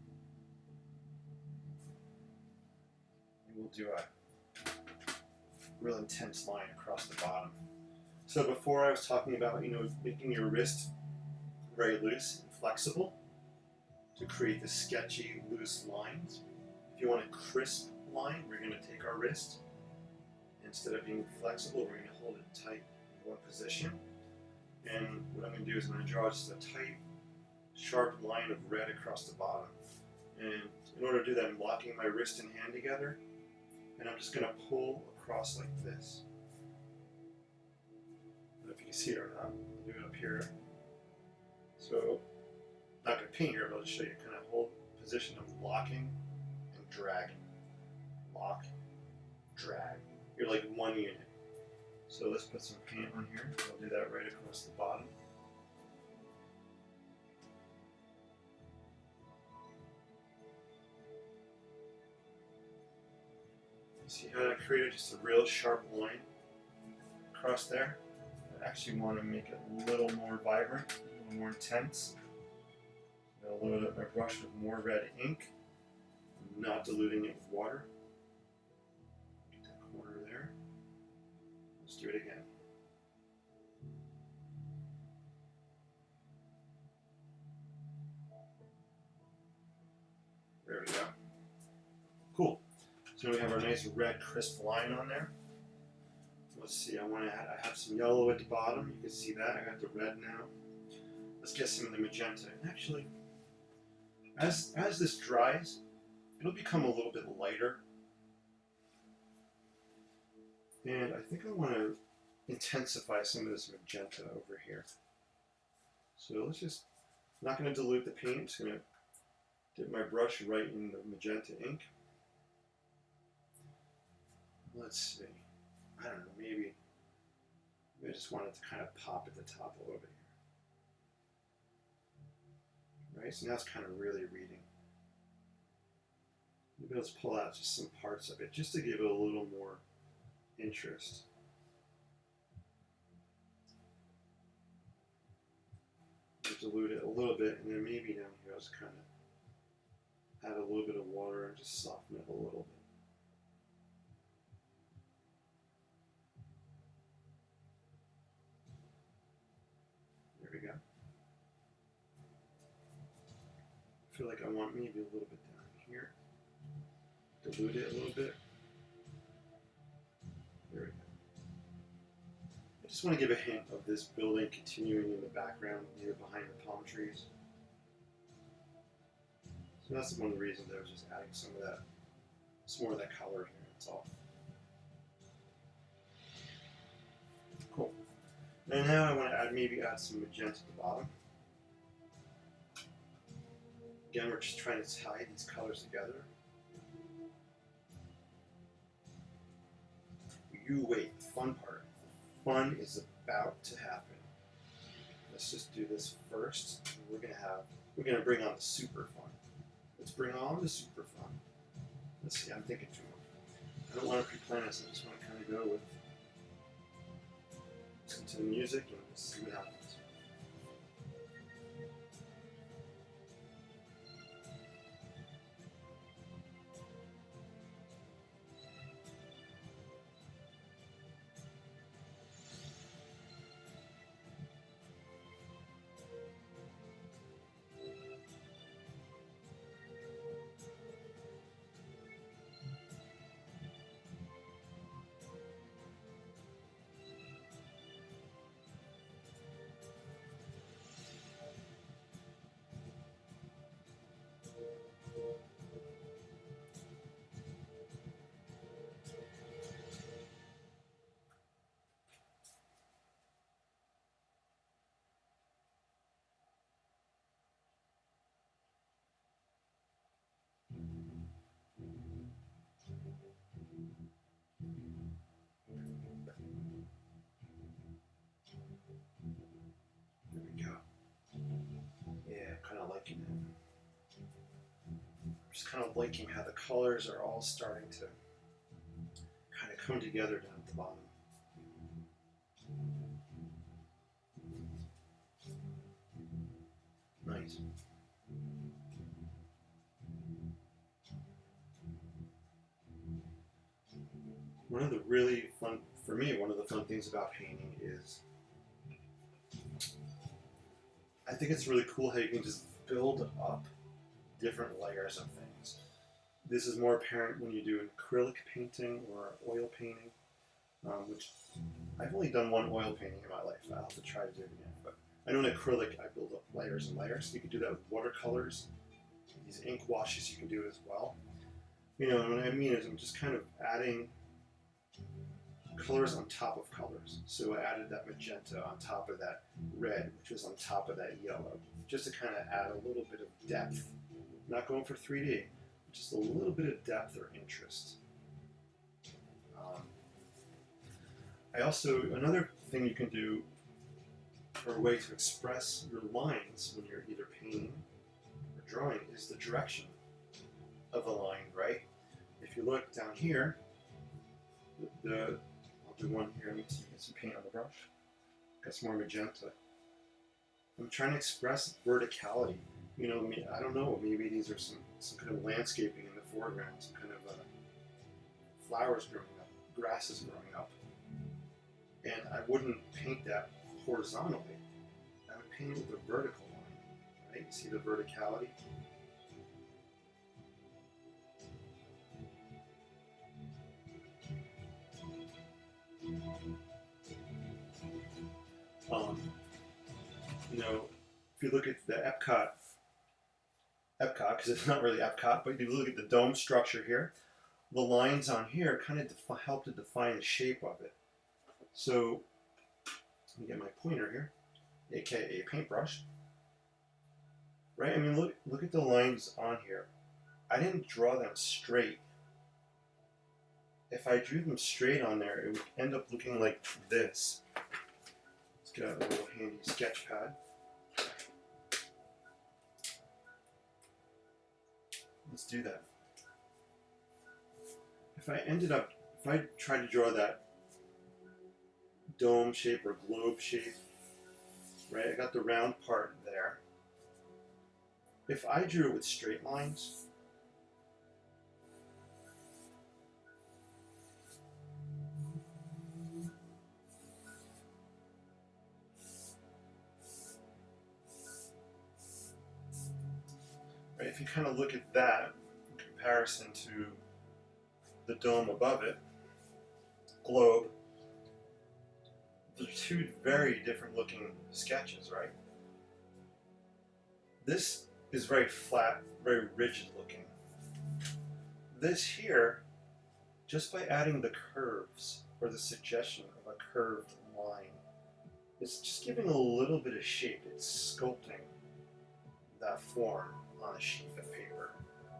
And we'll do a real intense line across the bottom. So before I was talking about, you know, making your wrist very loose and flexible to create the sketchy, loose lines. If you want a crisp line, we're going to take our wrist. Instead of being flexible, we're going to hold it tight in one position. And what I'm going to do is I'm going to draw just a tight, sharp line of red across the bottom. And in order to do that, I'm locking my wrist and hand together. And I'm just going to pull across like this. I don't know if you can see it or not. I'll do it up here. So, I'm not going to paint here, but I'll just show you kind of whole position of locking and dragging. Lock, drag. You're like one unit. So let's put some paint on here. I'll do that right across the bottom. See how I created just a real sharp line across there? I actually want to make it a little more vibrant, a little more intense. I'll load up my brush with more red ink, not diluting it with water. Get that corner there. Let's do it again. There we go. Cool. So we have our nice red crisp line on there. Let's see, I have some yellow at the bottom. You can see that. I got the red now. let's get some of the magenta. And actually, as this dries, it'll become a little bit lighter. And I think I want to intensify some of this magenta over here. So let's just, I'm not going to dilute the paint, I'm just going to dip my brush right in the magenta ink. Let's see, I don't know, maybe I just want it to kind of pop at the top a little bit here. Right, so now it's kind of really reading. Maybe let's pull out just some parts of it, just to give it a little more interest. Dilute it a little bit, and then maybe down here I'll just kind of add a little bit of water and just soften it a little bit. There we go. I feel like I want maybe a little bit down here. Dilute it a little bit. There we go. I just want to give a hint of this building continuing in the background, near behind the palm trees. So that's one of the reasons I was just adding some of that, some more of that color here, that's all. Cool. And now I want to maybe add some magenta at the bottom. Again, we're just trying to tie these colors together. You wait, the fun part. The fun is about to happen. Let's just do this first. We're gonna bring on the super fun. Let's bring on the super fun. Let's see, I'm thinking too much. I don't want to pre-plan this, I just want to kind of go with, listen to the music and see what happens. There we go. Yeah, kind of liking it. Just kind of liking how the colors are all starting to kind of come together down at the bottom. Nice. One of the really fun, for me, one of the fun things about painting is I think it's really cool how you can just build up different layers of things. This is more apparent when you do an acrylic painting or oil painting, which I've only done one oil painting in my life. I'll have to try to do it again. But I know in acrylic I build up layers and layers. You can do that with watercolors. These ink washes you can do it as well. You know, what I mean is I'm just kind of adding colors on top of colors. So I added that magenta on top of that red, which was on top of that yellow, just to kind of add a little bit of depth. I'm not going for 3D, just a little bit of depth or interest. I also, another thing you can do, or a way to express your lines when you're either painting or drawing, is the direction of the line, right? If you look down here, I'll do one here, let me see, get some paint on the brush. Got some more magenta. I'm trying to express verticality. You know, I don't know, maybe these are some kind of landscaping in the foreground, some kind of flowers growing up, grasses growing up. And I wouldn't paint that horizontally. I would paint it with a vertical line, right? You see the verticality? You know, if you look at the Epcot, because it's not really Epcot, but if you look at the dome structure here, the lines on here kind of help to define the shape of it. So let me get my pointer here, aka paintbrush. Right? I mean, look at the lines on here. I didn't draw them straight. If I drew them straight on there, it would end up looking like this. Let's get out a little handy sketch pad. Let's do that. If I tried to draw that dome shape or globe shape, right? I got the round part there. If I drew it with straight lines, right? If you kind of look at that in comparison to the dome above it, globe, they're two very different looking sketches, right? This is very flat, very rigid looking. This here, just by adding the curves or the suggestion of a curved line, it's just giving a little bit of shape. It's sculpting that form on a sheet of paper,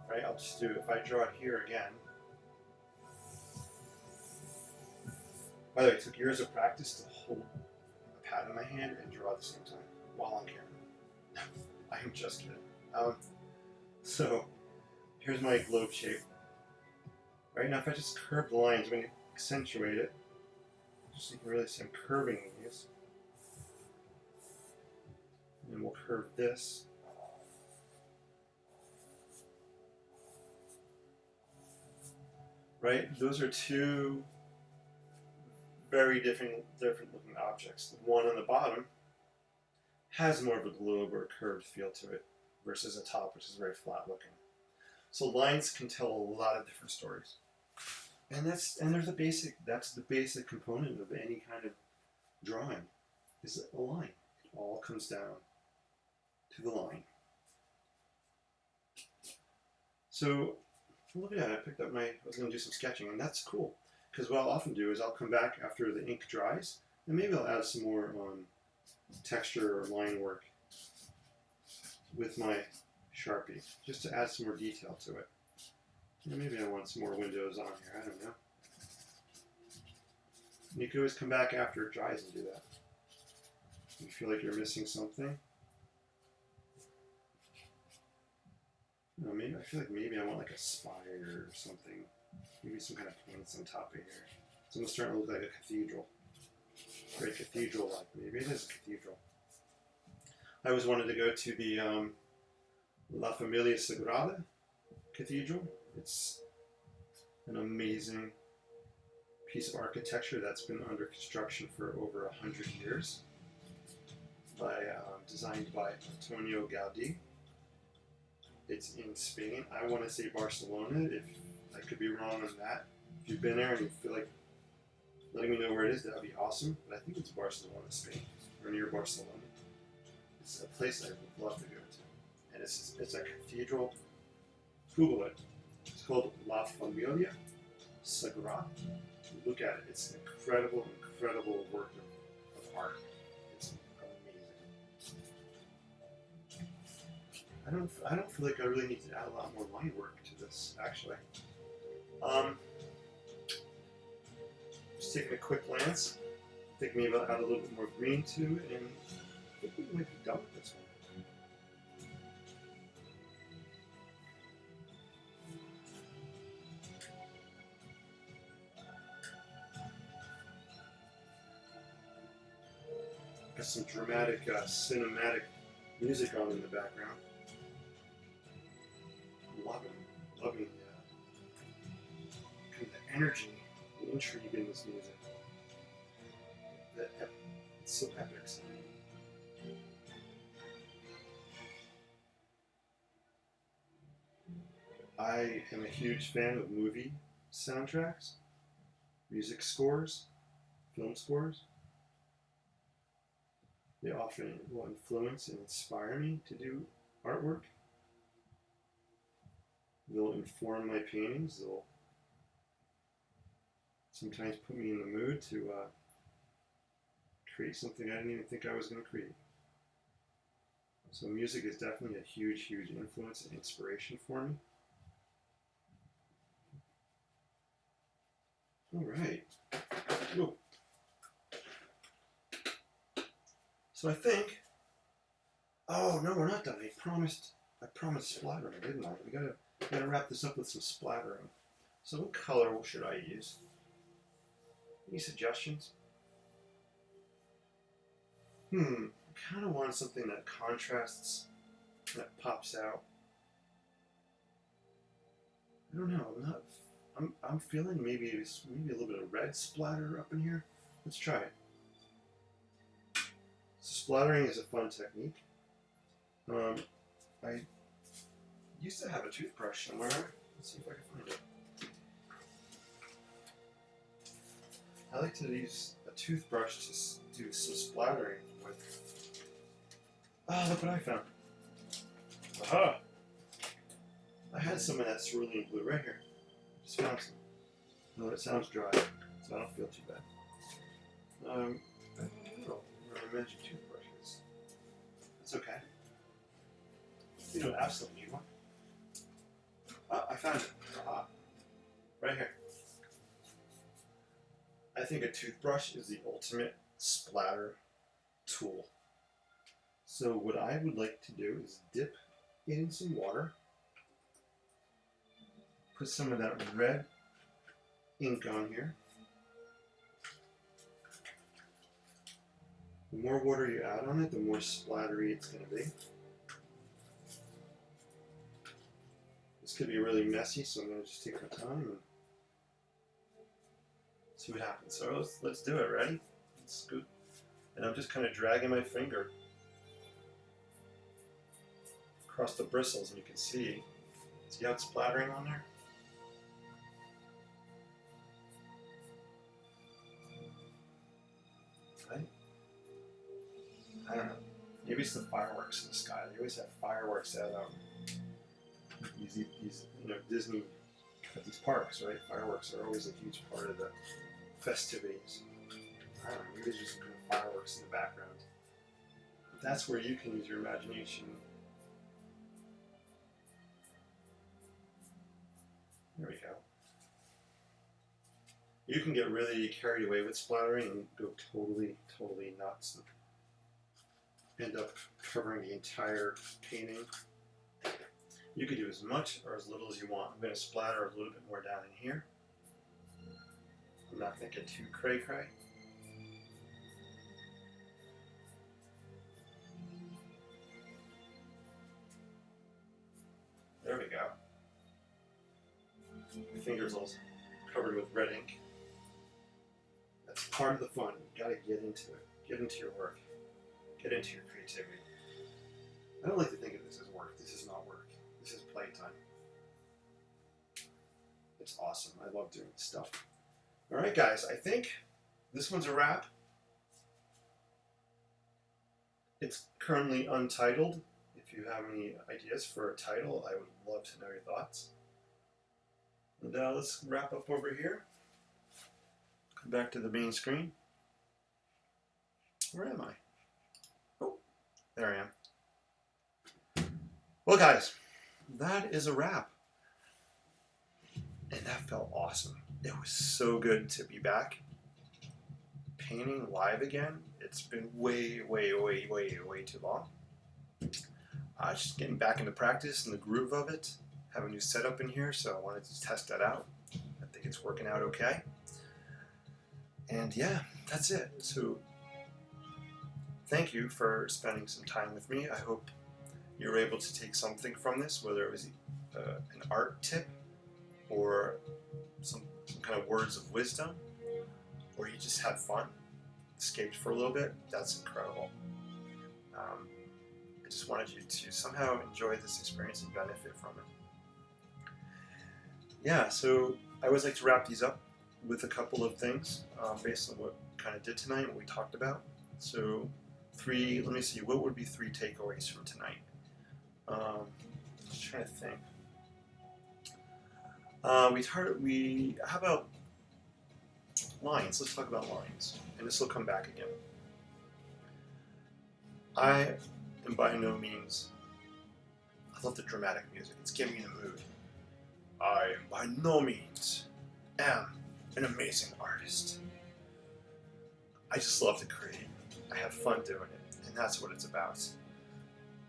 right? I'll just do, if I draw it here again. By the way, it took years of practice to hold a pad in my hand and draw at the same time while on camera. I am just kidding. So here's my globe shape. Right now, if I just curve the lines, I'm going to accentuate it, just so you can really see I'm curving these. And then we'll curve this. Right? Those are two very different looking objects. The one on the bottom has more of a globe or a curved feel to it versus a top, which is very flat looking. So lines can tell a lot of different stories. And that's the basic component of any kind of drawing, is a line. It all comes down to the line. So look at that, I was going to do some sketching, and that's cool. Because what I'll often do is I'll come back after the ink dries, and maybe I'll add some more texture or line work with my Sharpie, just to add some more detail to it. And maybe I want some more windows on here, I don't know. And you can always come back after it dries and do that. If you feel like you're missing something. Maybe I feel like maybe I want like a spire or something. Maybe some kind of points on top of here. It's almost starting to look like a cathedral. Very cathedral-like. Maybe it is a cathedral. I always wanted to go to the La Familia Sagrada Cathedral. It's an amazing piece of architecture that's been under construction for over 100 years. Designed by Antonio Gaudí. It's in Spain. I want to say Barcelona. If I could be wrong on that. If you've been there and you feel like letting me know where it is, that would be awesome. But I think it's Barcelona, Spain, or near Barcelona. It's a place I would love to go to. And it's a cathedral. Google it. It's called La Familia Sagrada. Look at it. It's an incredible, incredible work of art. It's amazing. I don't feel like I really need to add a lot more line work to this, actually. Just taking a quick glance, thinking about add a little bit more green to it, and I think we might be done with this one. Got some dramatic, cinematic music on in the background. Loving kind of the energy, the intrigue in this music. It's so epic. I am a huge fan of movie soundtracks, music scores, film scores. They often will influence and inspire me to do artwork. They'll inform my paintings. They'll sometimes put me in the mood to create something I didn't even think I was going to create. So music is definitely a huge, huge influence and inspiration for me. All right. Whoa. So I think. Oh no, we're not done. I promised splattering, didn't I? We gotta wrap this up with some splattering. So what color should I use? Any suggestions? I kind of want something that contrasts, that pops out. I don't know. I'm feeling maybe a little bit of red splatter up in here. Let's try it. So splattering is a fun technique. I used to have a toothbrush somewhere. Let's see if I can find it. I like to use a toothbrush to do some splattering with. Oh, look what I found. Aha! I had some of that cerulean blue right here. Just found some. No, it sounds dry, so I don't feel too bad. I don't know where my magic toothbrush is. It's okay. You don't absolutely need one. Oh, I found it. Aha. Right here. I think a toothbrush is the ultimate splatter tool. So what I would like to do is dip in some water, put some of that red ink on here. The more water you add on it, the more splattery it's going to be. This could be really messy, so I'm going to just take my time and see what happens. So let's do it. Ready? Let's scoop. And I'm just kind of dragging my finger across the bristles, and you can see how it's splattering on there? Right? I don't know. Maybe it's the fireworks in the sky. They always have fireworks at these Disney, at these parks, right? Fireworks are always a huge part of the festivities. I don't know, maybe there's just fireworks in the background. That's where you can use your imagination. There we go. You can get really carried away with splattering and go totally nuts and end up covering the entire painting. You could do as much or as little as you want. I'm going to splatter a little bit more down in here. I'm not going to get too cray-cray. There we go. My fingers all covered with red ink. That's part of the fun. You gotta get into it. Get into your work. Get into your creativity. I don't like to think of this as work. This is not work. This is playtime. It's awesome. I love doing this stuff. Alright guys, I think this one's a wrap. It's currently untitled. If you have any ideas for a title, I would love to know your thoughts. And let's wrap up over here. Come back to the main screen. Where am I? Oh, there I am. Well guys, that is a wrap. And that felt awesome. It was so good to be back painting live again. It's been way too long. Just getting back into practice and the groove of it. Have a new setup in here, so I wanted to test that out. I think it's working out okay. And yeah, that's it. So thank you for spending some time with me. I hope you were able to take something from this, whether it was an art tip or some kind of words of wisdom, or you just had fun, escaped for a little bit. That's incredible. I just wanted you to somehow enjoy this experience and benefit from it. Yeah, so I always like to wrap these up with a couple of things based on what we kind of did tonight, what we talked about. So let me see, what would be 3 takeaways from tonight? Just trying to think. How about lines? Let's talk about lines. And this will come back again. I am by no means, I love the dramatic music. It's getting me in the mood. I by no means am an amazing artist. I just love to create. I have fun doing it. And that's what it's about.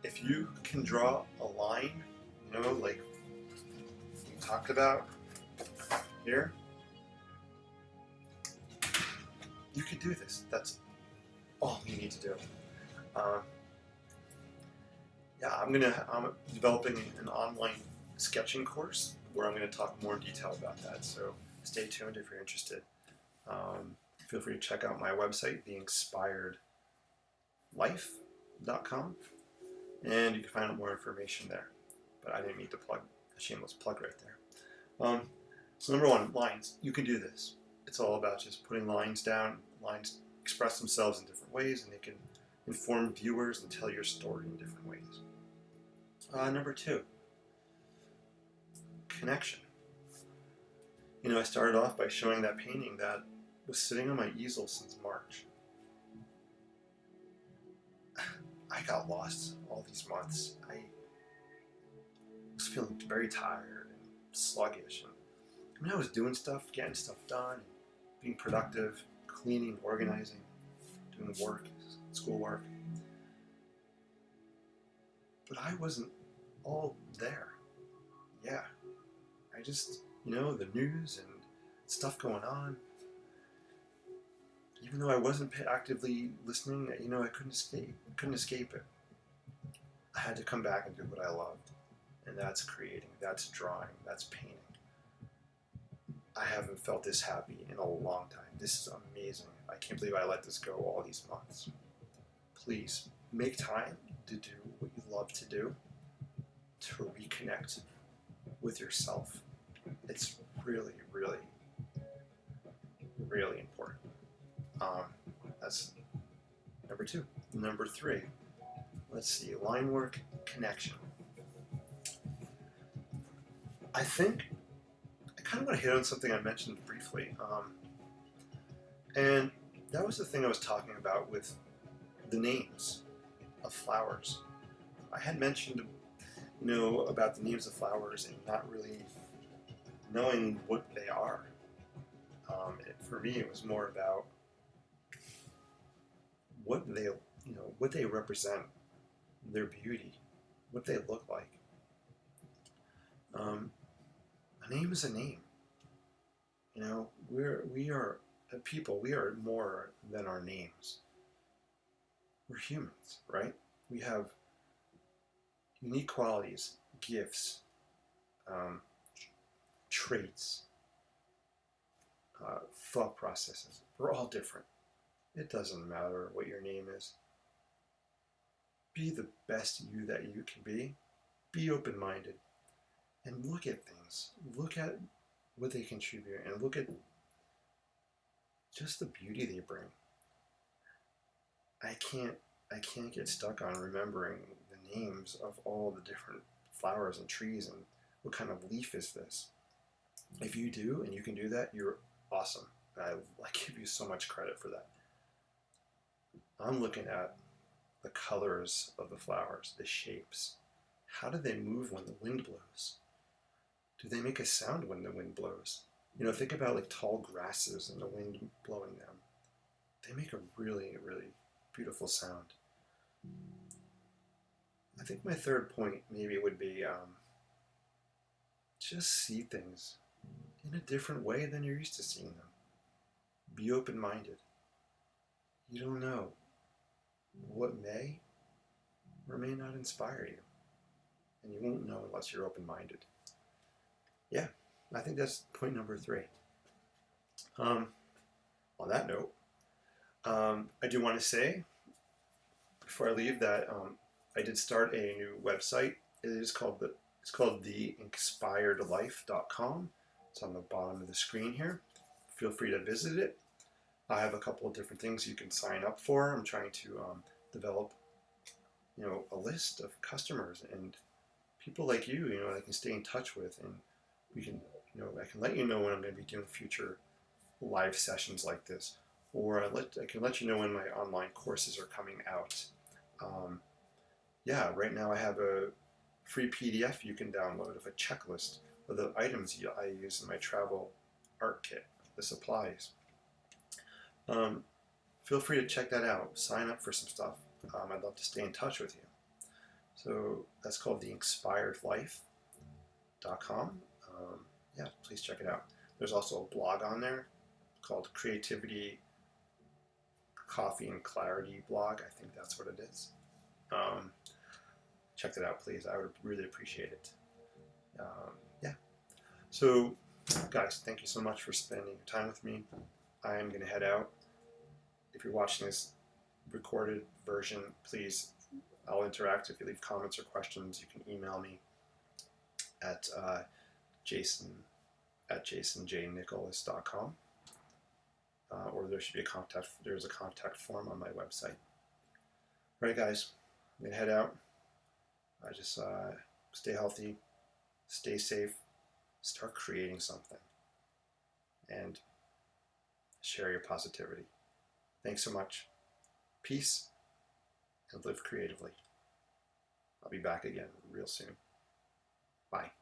If you can draw a line, like we talked about here, you can do this. That's all you need to do. I'm developing an online sketching course where I'm going to talk more in detail about that. So stay tuned if you're interested. Feel free to check out my website, theinspiredlife.com, and you can find out more information there. But I didn't need to plug a shameless plug right there. So number 1, lines. You can do this. It's all about just putting lines down. Lines express themselves in different ways, and they can inform viewers and tell your story in different ways. Number 2, connection. I started off by showing that painting that was sitting on my easel since March. I got lost all these months. I was feeling very tired and sluggish. I was doing stuff, getting stuff done, being productive, cleaning, organizing, doing work, schoolwork. But I wasn't all there. Yeah. I just, the news and stuff going on. Even though I wasn't actively listening, I couldn't escape it. I had to come back and do what I loved. And that's creating, that's drawing, that's painting. I haven't felt this happy in a long time. This is amazing. I can't believe I let this go all these months. Please, make time to do what you love to do, to reconnect with yourself. It's really, really, really important. That's number 2. Number 3, let's see, line work, connection. I think I kind of want to hit on something I mentioned briefly, and that was the thing I was talking about with the names of flowers. I had mentioned, about the names of flowers and not really knowing what they are. For me, it was more about what they represent, their beauty, what they look like. A name is a name. We are a people. We are more than our names. We're humans, right? We have unique qualities, gifts, traits, thought processes. We're all different. It doesn't matter what your name is. Be the best you that you can be. Be open-minded. And look at things. Look at what they contribute. And look at just the beauty they bring. I can't get stuck on remembering the names of all the different flowers and trees and what kind of leaf is this. If you do and you can do that, you're awesome. I give you so much credit for that. I'm looking at the colors of the flowers, the shapes. How do they move when the wind blows? Do they make a sound when the wind blows? Think about tall grasses and the wind blowing them. They make a really, really beautiful sound. I think my third point maybe would be just see things in a different way than you're used to seeing them. Be open-minded. You don't know what may or may not inspire you. And you won't know unless you're open-minded. Yeah, I think that's point number 3. On that note, I do want to say, before I leave, that I did start a new website. It's called theinspiredlife.com. It's on the bottom of the screen here. Feel free to visit it. I have a couple of different things you can sign up for. I'm trying to develop, a list of customers and people like you, I can stay in touch with, and we can, I can let you know when I'm going to be doing future live sessions like this, or I can let you know when my online courses are coming out. Yeah, right now I have a free PDF you can download of a checklist of the items I use in my travel art kit, the supplies. Feel free to check that out. Sign up for some stuff. I'd love to stay in touch with you. So that's called theinspiredlife.com. Yeah, please check it out. There's also a blog on there called Creativity, Coffee, and Clarity blog. I think that's what it is. Check that out, please. I would really appreciate it. Yeah. So, guys, thank you so much for spending your time with me. I am going to head out. If you're watching this recorded version, please, I'll interact. If you leave comments or questions, you can email me at jason@jasonjnicholas.com. Or there's a contact form on my website. All right, guys, I'm going to head out. I just stay healthy, stay safe, start creating something, and share your positivity. Thanks so much. Peace, and live creatively. I'll be back again real soon. Bye.